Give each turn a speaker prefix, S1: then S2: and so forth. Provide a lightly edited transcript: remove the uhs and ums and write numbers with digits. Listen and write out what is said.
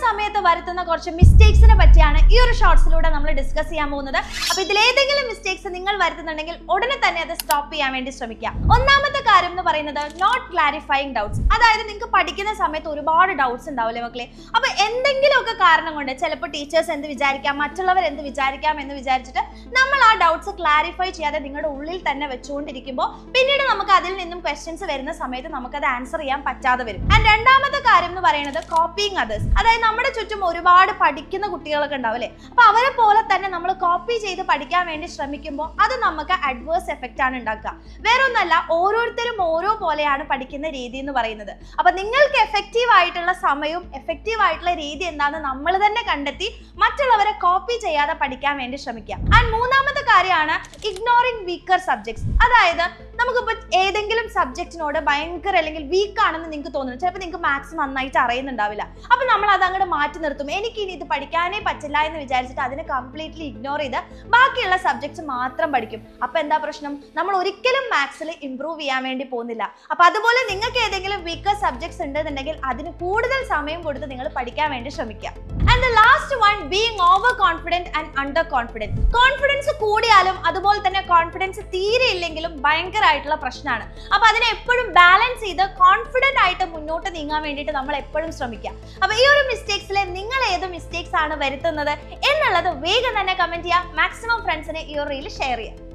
S1: സമയത്ത് വരുത്തുന്ന കുറച്ച് മിസ്റ്റേക്സിനെ പറ്റിയാണ് ഈ ഒരു ഷോർട്സിലൂടെ നമ്മൾ ഡിസ്കസ് ചെയ്യാൻ പോകുന്നത്. അപ്പൊ ഇതിലേതെങ്കിലും മിസ്റ്റേക്സ് നിങ്ങൾ വരുത്തുന്നുണ്ടെങ്കിൽ ഉടനെ തന്നെ അത് സ്റ്റോപ്പ് ചെയ്യാൻ വേണ്ടി ശ്രമിക്കുക. ഒന്നാമത്തെ കാര്യം എന്ന് പറയുന്നത് നോട്ട് ക്ലാരിഫൈങ് ഡൗട്ട്സ്. അതായത് നിങ്ങൾക്ക് പഠിക്കുന്ന സമയത്ത് ഒരുപാട് ഡൗട്ട്സ് ഉണ്ടാവില്ലേ മക്കളെ? അപ്പൊ എന്തെങ്കിലുമൊക്കെ കാരണം കൊണ്ട് ചിലപ്പോൾ ടീച്ചേഴ്സ് എന്ത് വിചാരിക്കാം, മറ്റുള്ളവർ എന്ത് വിചാരിക്കാം എന്ന് വിചാരിച്ചിട്ട് നമ്മൾ ആ ഡൗട്ട്സ് ക്ലാരിഫൈ ചെയ്യാതെ നിങ്ങളുടെ ഉള്ളിൽ തന്നെ വെച്ചുകൊണ്ടിരിക്കുമ്പോൾ പിന്നീട് നമുക്ക് അതിൽ നിന്നും ക്വസ്റ്റ്യൻസ് വരുന്ന സമയത്ത് നമുക്കത് ആൻസർ ചെയ്യാൻ പറ്റാതെ വരും. ആൻഡ് രണ്ടാമത്തെ കാര്യം എന്ന് പറയുന്നത് കോപ്പിങ് അതേഴ്സ്. അതായത് നമ്മുടെ ചുറ്റും ഒരുപാട് പഠിക്കുന്ന കുട്ടികളൊക്കെ ഉണ്ടാവില്ലേ? അപ്പൊ അവരെ പോലെ തന്നെ നമ്മൾ കോപ്പി ചെയ്ത് പഠിക്കാൻ വേണ്ടി ശ്രമിക്കുമ്പോൾ അത് നമുക്ക് അഡ്വേഴ്സ് എഫക്റ്റ് ആണ് ഉണ്ടാക്കുക. വേറൊന്നല്ല, ഓരോരുത്തരും ഓരോ പോലെയാണ് പഠിക്കുന്ന രീതി എന്ന് പറയുന്നത്. അപ്പൊ നിങ്ങൾക്ക് എഫക്റ്റീവ് ആയിട്ടുള്ള സമയവും എഫക്റ്റീവ് ആയിട്ടുള്ള രീതി എന്താണെന്ന് നമ്മൾ തന്നെ കണ്ടെത്തി മറ്റുള്ളവരെ കോപ്പി ചെയ്യാതെ പഠിക്കാൻ വേണ്ടി ശ്രമിക്കുക. ആൻഡ് മൂന്നാമത്തെ കാര്യമാണ് ഇഗ്നോറിംഗ് വീക്കർ സബ്ജക്ട്സ്. അതായത് നമുക്കിപ്പോൾ ഏതെങ്കിലും സബ്ജക്റ്റിനോട് ഭയങ്കര അല്ലെങ്കിൽ വീക്ക് ആണെന്ന് നിങ്ങൾക്ക് തോന്നുന്നു. ചിലപ്പോൾ നിങ്ങൾക്ക് മാത്സ് നന്നായിട്ട് അറിയുന്നുണ്ടാവില്ല. അപ്പൊ നമ്മൾ അത് അങ്ങോട്ട് മാറ്റി നിർത്തും. എനിക്ക് ഇനി ഇത് പഠിക്കാനേ പറ്റില്ല എന്ന് വിചാരിച്ചിട്ട് അതിനെ കംപ്ലീറ്റ്ലി ഇഗ്നോർ ചെയ്ത് ബാക്കിയുള്ള സബ്ജക്ട്സ് മാത്രം പഠിക്കും. അപ്പൊ എന്താ പ്രശ്നം? നമ്മൾ ഒരിക്കലും മാത്സിൽ ഇംപ്രൂവ് ചെയ്യാൻ വേണ്ടി പോകുന്നില്ല. അപ്പൊ അതുപോലെ നിങ്ങൾക്ക് ഏതെങ്കിലും വീക്കർ സബ്ജക്ട്സ് ഉണ്ടെന്നുണ്ടെങ്കിൽ അതിന് കൂടുതൽ സമയം കൊടുത്ത് നിങ്ങൾ പഠിക്കാൻ വേണ്ടി ശ്രമിക്കുക. And the last one, being over confident and under confident. Confidence കൂടിയാലും അതുപോലെ തന്നെ കോൺഫിഡൻസ് തീരെ ഇല്ലെങ്കിലും ഭയങ്കരമായിട്ടുള്ള പ്രശ്നമാണ്. അപ്പൊ അതിനെ എപ്പോഴും ബാലൻസ് ചെയ്ത് കോൺഫിഡന്റ് ആയിട്ട് മുന്നോട്ട് നീങ്ങാൻ വേണ്ടിയിട്ട് നമ്മൾ എപ്പോഴും ശ്രമിക്കുക. അപ്പൊ ഈ ഒരു മിസ്റ്റേക്സിൽ നിങ്ങൾ ഏത് മിസ്റ്റേക്സ് ആണ് വരുത്തുന്നത് എന്നുള്ളത് വേഗം തന്നെ കമന്റ് ചെയ്യുക. മാക്സിമം ഫ്രണ്ട്സിനെ ഈ ഒരു റീൽ ഷെയർ ചെയ്യുക.